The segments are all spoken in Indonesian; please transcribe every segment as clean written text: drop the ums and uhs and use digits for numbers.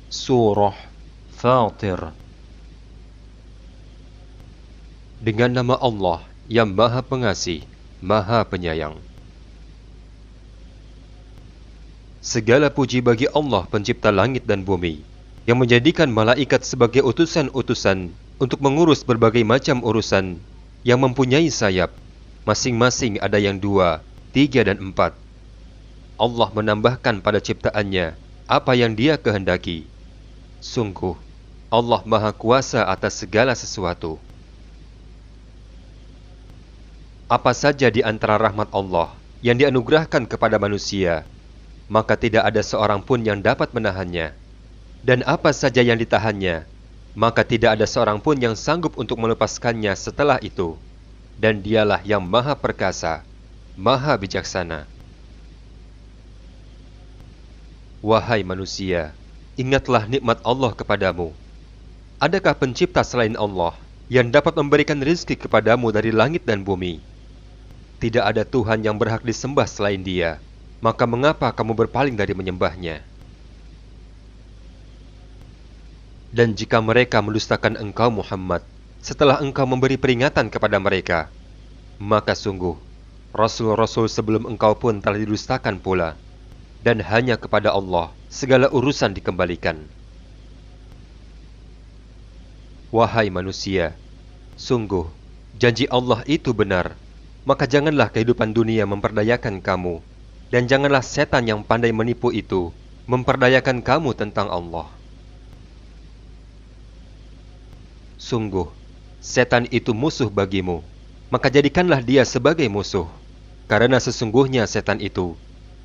Surah Fatir. Dengan nama Allah yang Maha Pengasih, Maha Penyayang. Segala puji bagi Allah pencipta langit dan bumi, yang menjadikan malaikat sebagai utusan-utusan untuk mengurus berbagai macam urusan, yang mempunyai sayap, masing-masing ada yang 2, 3 dan 4. Allah menambahkan pada ciptaannya apa yang Dia kehendaki. Sungguh, Allah Maha Kuasa atas segala sesuatu. Apa saja di antara rahmat Allah yang dianugerahkan kepada manusia, maka tidak ada seorang pun yang dapat menahannya. Dan apa saja yang ditahannya, maka tidak ada seorang pun yang sanggup untuk melepaskannya setelah itu. Dan Dialah yang Maha Perkasa, Maha Bijaksana. Wahai manusia, ingatlah nikmat Allah kepadamu. Adakah pencipta selain Allah yang dapat memberikan rezeki kepadamu dari langit dan bumi? Tidak ada Tuhan yang berhak disembah selain Dia, maka mengapa kamu berpaling dari menyembahnya? Dan jika mereka mendustakan engkau Muhammad, setelah engkau memberi peringatan kepada mereka, maka sungguh, Rasul-Rasul sebelum engkau pun telah didustakan pula, dan hanya kepada Allah segala urusan dikembalikan. Wahai manusia, sungguh, janji Allah itu benar. Maka janganlah kehidupan dunia memperdayakan kamu, dan janganlah setan yang pandai menipu itu memperdayakan kamu tentang Allah. Sungguh, setan itu musuh bagimu, maka jadikanlah dia sebagai musuh, karena sesungguhnya setan itu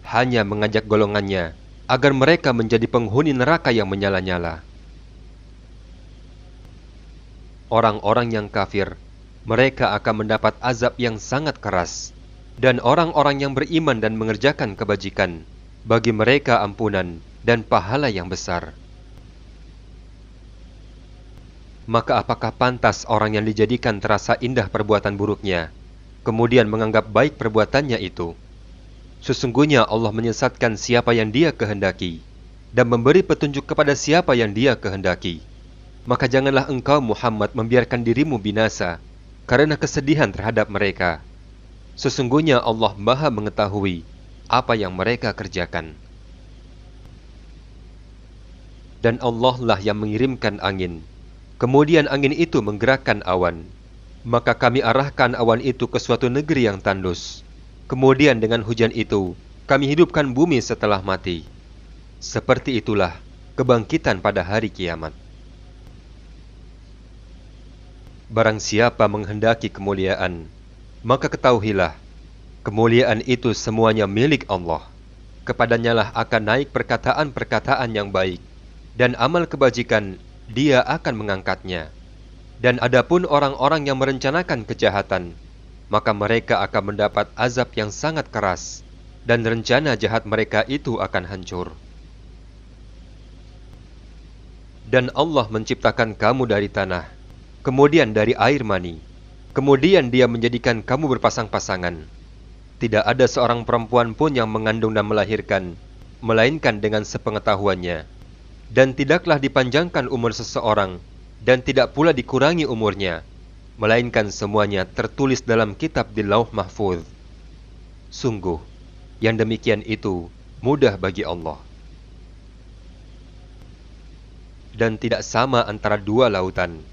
hanya mengajak golongannya agar mereka menjadi penghuni neraka yang menyala-nyala. Orang-orang yang kafir, mereka akan mendapat azab yang sangat keras, dan orang-orang yang beriman dan mengerjakan kebajikan, bagi mereka ampunan dan pahala yang besar. Maka apakah pantas orang yang dijadikan terasa indah perbuatan buruknya, kemudian menganggap baik perbuatannya itu? Sesungguhnya Allah menyesatkan siapa yang Dia kehendaki, dan memberi petunjuk kepada siapa yang Dia kehendaki. Maka janganlah engkau Muhammad membiarkan dirimu binasa karena kesedihan terhadap mereka. Sesungguhnya Allah Maha mengetahui apa yang mereka kerjakan. Dan Allah lah yang mengirimkan angin, kemudian angin itu menggerakkan awan. Maka kami arahkan awan itu ke suatu negeri yang tandus. Kemudian dengan hujan itu kami hidupkan bumi setelah mati. Seperti itulah kebangkitan pada hari kiamat. Barang siapa menghendaki kemuliaan, maka ketahuilah, kemuliaan itu semuanya milik Allah. Kepadanya lah akan naik perkataan-perkataan yang baik, dan amal kebajikan Dia akan mengangkatnya. Dan adapun orang-orang yang merencanakan kejahatan, maka mereka akan mendapat azab yang sangat keras, dan rencana jahat mereka itu akan hancur. Dan Allah menciptakan kamu dari tanah, kemudian dari air mani, kemudian Dia menjadikan kamu berpasang-pasangan. Tidak ada seorang perempuan pun yang mengandung dan melahirkan, melainkan dengan sepengetahuannya. Dan tidaklah dipanjangkan umur seseorang, dan tidak pula dikurangi umurnya, melainkan semuanya tertulis dalam kitab di Lauh Mahfuz. Sungguh, yang demikian itu mudah bagi Allah. Dan tidak sama antara dua lautan.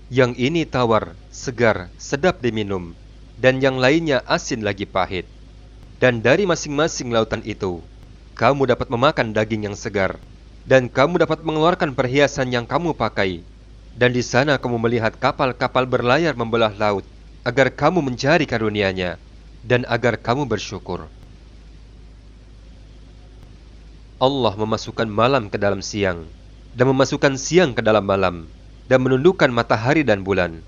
Yang ini tawar, segar, sedap diminum, dan yang lainnya asin lagi pahit. Dan dari masing-masing lautan itu, kamu dapat memakan daging yang segar, dan kamu dapat mengeluarkan perhiasan yang kamu pakai. Dan di sana kamu melihat kapal-kapal berlayar membelah laut, agar kamu mencari karunia-Nya, dan agar kamu bersyukur. Allah memasukkan malam ke dalam siang, dan memasukkan siang ke dalam malam, dan menundukkan matahari dan bulan,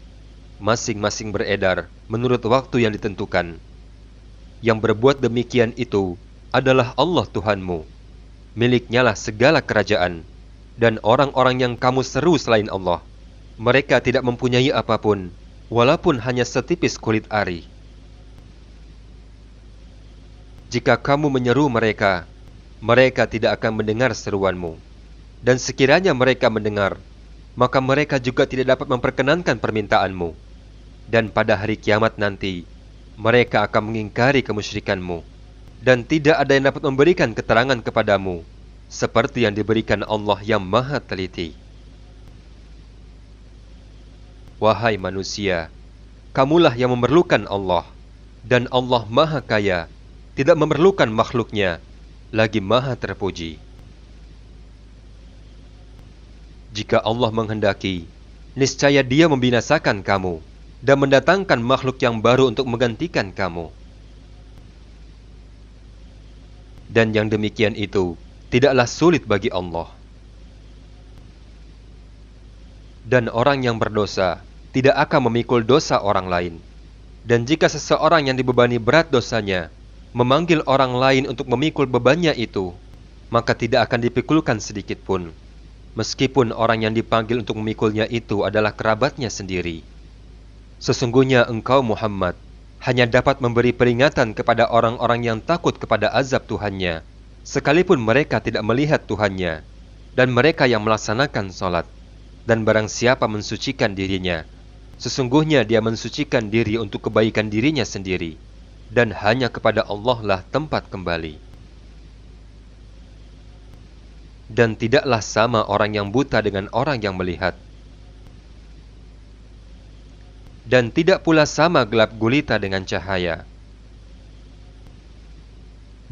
masing-masing beredar menurut waktu yang ditentukan. Yang berbuat demikian itu adalah Allah Tuhanmu. Miliknya lah segala kerajaan, dan orang-orang yang kamu seru selain Allah, mereka tidak mempunyai apapun, walaupun hanya setipis kulit ari. Jika kamu menyeru mereka, mereka tidak akan mendengar seruanmu. Dan sekiranya mereka mendengar, maka mereka juga tidak dapat memperkenankan permintaanmu. Dan pada hari kiamat nanti, mereka akan mengingkari kemusyrikanmu, dan tidak ada yang dapat memberikan keterangan kepadamu, seperti yang diberikan Allah yang Maha Teliti. Wahai manusia, kamulah yang memerlukan Allah, dan Allah Maha Kaya, tidak memerlukan makhluknya, lagi Maha Terpuji. Jika Allah menghendaki, niscaya Dia membinasakan kamu dan mendatangkan makhluk yang baru untuk menggantikan kamu. Dan yang demikian itu tidaklah sulit bagi Allah. Dan orang yang berdosa tidak akan memikul dosa orang lain. Dan jika seseorang yang dibebani berat dosanya memanggil orang lain untuk memikul bebannya itu, maka tidak akan dipikulkan sedikit pun, meskipun orang yang dipanggil untuk memikulnya itu adalah kerabatnya sendiri. Sesungguhnya engkau Muhammad hanya dapat memberi peringatan kepada orang-orang yang takut kepada azab Tuhannya, sekalipun mereka tidak melihat Tuhannya, dan mereka yang melaksanakan salat. Dan barang siapa mensucikan dirinya, sesungguhnya dia mensucikan diri untuk kebaikan dirinya sendiri, dan hanya kepada Allah lah tempat kembali. Dan tidaklah sama orang yang buta dengan orang yang melihat. Dan tidak pula sama gelap gulita dengan cahaya.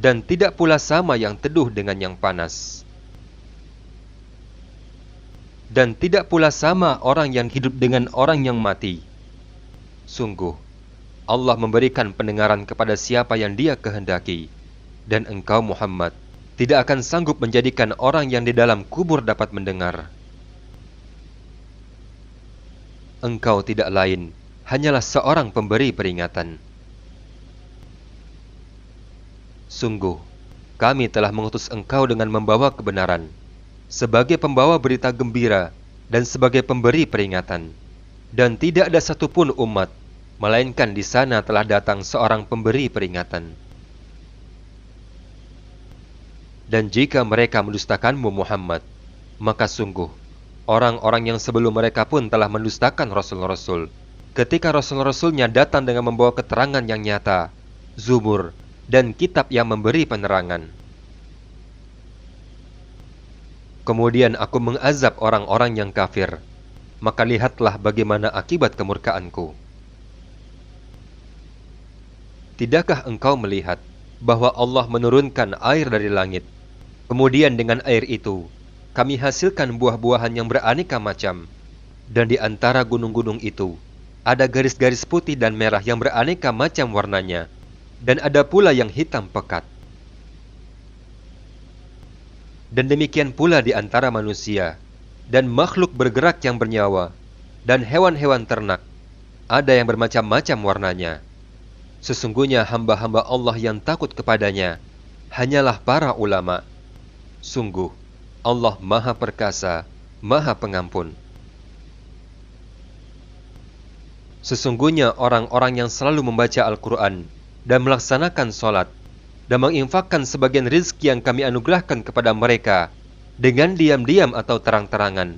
Dan tidak pula sama yang teduh dengan yang panas. Dan tidak pula sama orang yang hidup dengan orang yang mati. Sungguh, Allah memberikan pendengaran kepada siapa yang Dia kehendaki, dan engkau Muhammad tidak akan sanggup menjadikan orang yang di dalam kubur dapat mendengar. Engkau tidak lain, hanyalah seorang pemberi peringatan. Sungguh, kami telah mengutus engkau dengan membawa kebenaran, sebagai pembawa berita gembira dan sebagai pemberi peringatan. Dan tidak ada satupun umat, melainkan di sana telah datang seorang pemberi peringatan. Dan jika mereka mendustakanmu Muhammad, maka sungguh, orang-orang yang sebelum mereka pun telah mendustakan Rasul-Rasul, ketika Rasul-Rasulnya datang dengan membawa keterangan yang nyata, Zubur, dan kitab yang memberi penerangan. Kemudian aku mengazab orang-orang yang kafir, maka lihatlah bagaimana akibat kemurkaanku. Tidakkah engkau melihat bahwa Allah menurunkan air dari langit? Kemudian dengan air itu, kami hasilkan buah-buahan yang beraneka macam. Dan di antara gunung-gunung itu, ada garis-garis putih dan merah yang beraneka macam warnanya. Dan ada pula yang hitam pekat. Dan demikian pula di antara manusia, dan makhluk bergerak yang bernyawa, dan hewan-hewan ternak. Ada yang bermacam-macam warnanya. Sesungguhnya hamba-hamba Allah yang takut kepadanya, hanyalah para ulama. Sungguh, Allah Maha Perkasa, Maha Pengampun. Sesungguhnya orang-orang yang selalu membaca Al-Quran dan melaksanakan sholat dan menginfakkan sebagian rizki yang kami anugerahkan kepada mereka dengan diam-diam atau terang-terangan,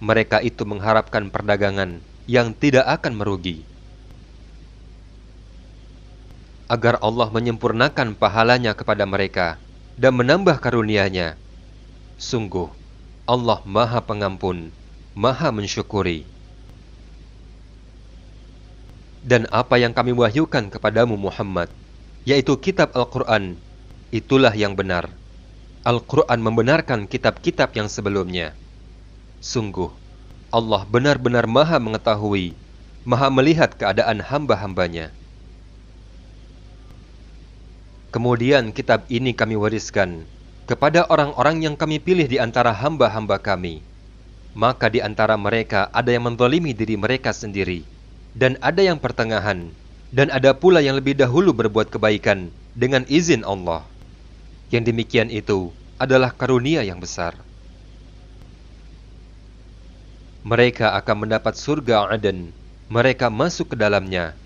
mereka itu mengharapkan perdagangan yang tidak akan merugi, agar Allah menyempurnakan pahalanya kepada mereka dan menambah karunia-Nya. Sungguh, Allah Maha Pengampun, Maha Mensyukuri. Dan apa yang kami wahyukan kepadamu Muhammad, yaitu kitab Al-Quran, itulah yang benar. Al-Quran membenarkan kitab-kitab yang sebelumnya. Sungguh, Allah benar-benar Maha mengetahui, Maha melihat keadaan hamba-hambanya. Kemudian kitab ini kami wariskan kepada orang-orang yang kami pilih di antara hamba-hamba kami. Maka di antara mereka ada yang menzalimi diri mereka sendiri, dan ada yang pertengahan, dan ada pula yang lebih dahulu berbuat kebaikan dengan izin Allah. Yang demikian itu adalah karunia yang besar. Mereka akan mendapat surga Aden. Mereka masuk ke dalamnya.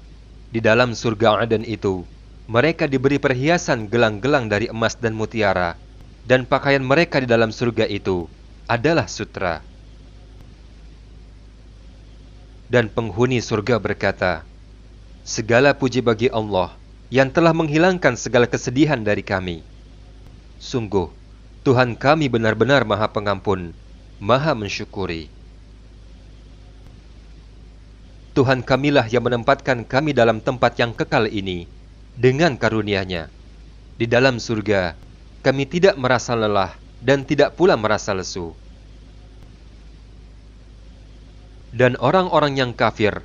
Di dalam surga Aden itu, mereka diberi perhiasan gelang-gelang dari emas dan mutiara, dan pakaian mereka di dalam surga itu adalah sutra. Dan penghuni surga berkata, segala puji bagi Allah yang telah menghilangkan segala kesedihan dari kami. Sungguh, Tuhan kami benar-benar Maha Pengampun, Maha Mensyukuri. Tuhan kamilah yang menempatkan kami dalam tempat yang kekal ini dengan karunia-Nya. Di dalam surga, kami tidak merasa lelah dan tidak pula merasa lesu. Dan orang-orang yang kafir,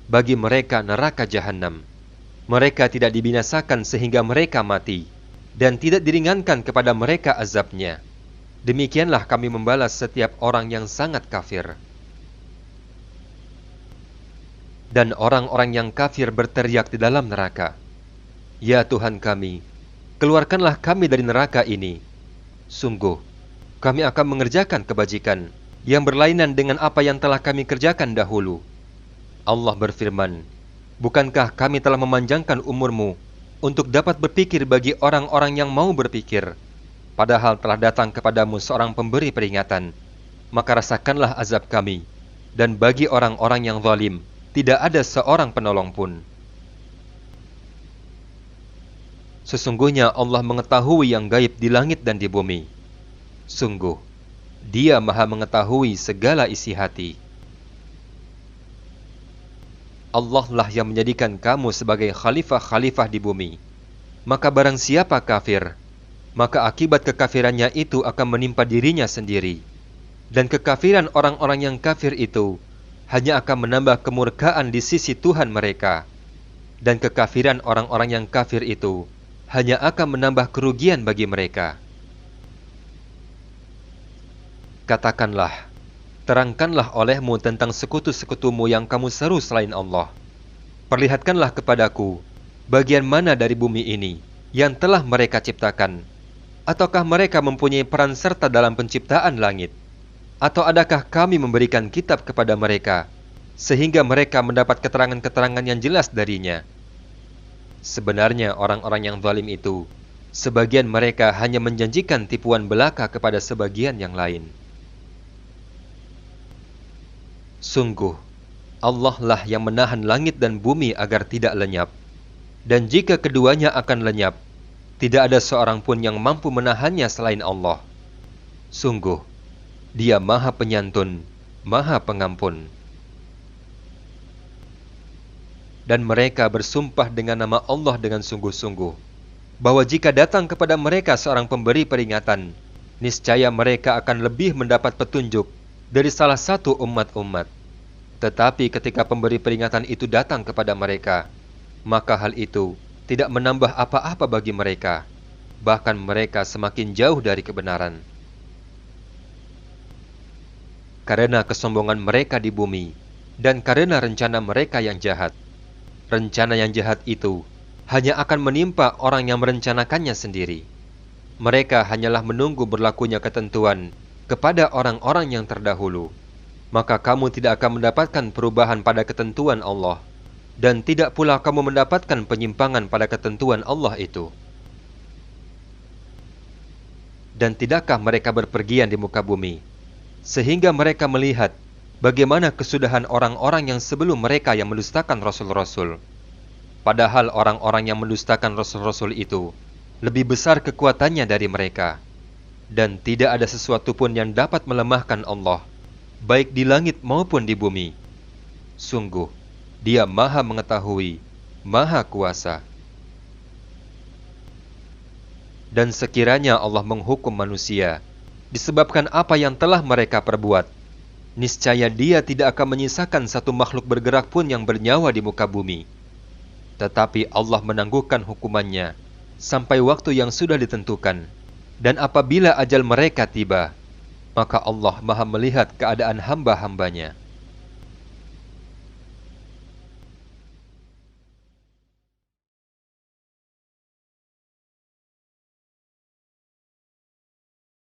bagi mereka neraka jahanam. Mereka tidak dibinasakan sehingga mereka mati, dan tidak diringankan kepada mereka azabnya. Demikianlah kami membalas setiap orang yang sangat kafir. Dan orang-orang yang kafir berteriak di dalam neraka, ya Tuhan kami, keluarkanlah kami dari neraka ini. Sungguh, kami akan mengerjakan kebajikan yang berlainan dengan apa yang telah kami kerjakan dahulu. Allah berfirman, bukankah kami telah memanjangkan umurmu untuk dapat berpikir bagi orang-orang yang mau berpikir, padahal telah datang kepadamu seorang pemberi peringatan, maka rasakanlah azab kami, dan bagi orang-orang yang zalim, tidak ada seorang penolong pun. Sesungguhnya Allah mengetahui yang gaib di langit dan di bumi. Sungguh, Dia Maha mengetahui segala isi hati. Allah lah yang menjadikan kamu sebagai khalifah-khalifah di bumi. Maka barang siapa kafir, maka akibat kekafirannya itu akan menimpa dirinya sendiri. Dan kekafiran orang-orang yang kafir itu hanya akan menambah kemurkaan di sisi Tuhan mereka. Dan kekafiran orang-orang yang kafir itu hanya akan menambah kerugian bagi mereka. Katakanlah, terangkanlah olehmu tentang sekutu-sekutumu yang kamu seru selain Allah. Perlihatkanlah kepadaku bagian mana dari bumi ini yang telah mereka ciptakan. Ataukah mereka mempunyai peran serta dalam penciptaan langit? Atau adakah kami memberikan kitab kepada mereka sehingga mereka mendapat keterangan-keterangan yang jelas darinya? Sebenarnya orang-orang yang zalim itu, sebagian mereka hanya menjanjikan tipuan belaka kepada sebagian yang lain. Sungguh, Allah lah yang menahan langit dan bumi agar tidak lenyap. Dan jika keduanya akan lenyap, tidak ada seorang pun yang mampu menahannya selain Allah. Sungguh, Dia Maha Penyantun, Maha Pengampun. Dan mereka bersumpah dengan nama Allah dengan sungguh-sungguh, bahwa jika datang kepada mereka seorang pemberi peringatan, niscaya mereka akan lebih mendapat petunjuk dari salah satu umat-umat. Tetapi ketika pemberi peringatan itu datang kepada mereka, maka hal itu tidak menambah apa-apa bagi mereka, bahkan mereka semakin jauh dari kebenaran. Karena kesombongan mereka di bumi, dan karena rencana mereka yang jahat. Rencana yang jahat itu hanya akan menimpa orang yang merencanakannya sendiri. Mereka hanyalah menunggu berlakunya ketentuan kepada orang-orang yang terdahulu. Maka kamu tidak akan mendapatkan perubahan pada ketentuan Allah, dan tidak pula kamu mendapatkan penyimpangan pada ketentuan Allah itu. Dan tidakkah mereka berpergian di muka bumi, sehingga mereka melihat bagaimana kesudahan orang-orang yang sebelum mereka yang mendustakan Rasul-Rasul. Padahal orang-orang yang mendustakan Rasul-Rasul itu lebih besar kekuatannya dari mereka. Dan tidak ada sesuatu pun yang dapat melemahkan Allah, baik di langit maupun di bumi. Sungguh, Dia Maha Mengetahui, Maha Kuasa. Dan sekiranya Allah menghukum manusia disebabkan apa yang telah mereka perbuat, niscaya Dia tidak akan menyisakan satu makhluk bergerak pun yang bernyawa di muka bumi. Tetapi Allah menangguhkan hukumannya sampai waktu yang sudah ditentukan. Dan apabila ajal mereka tiba, maka Allah Maha melihat keadaan hamba-hambanya.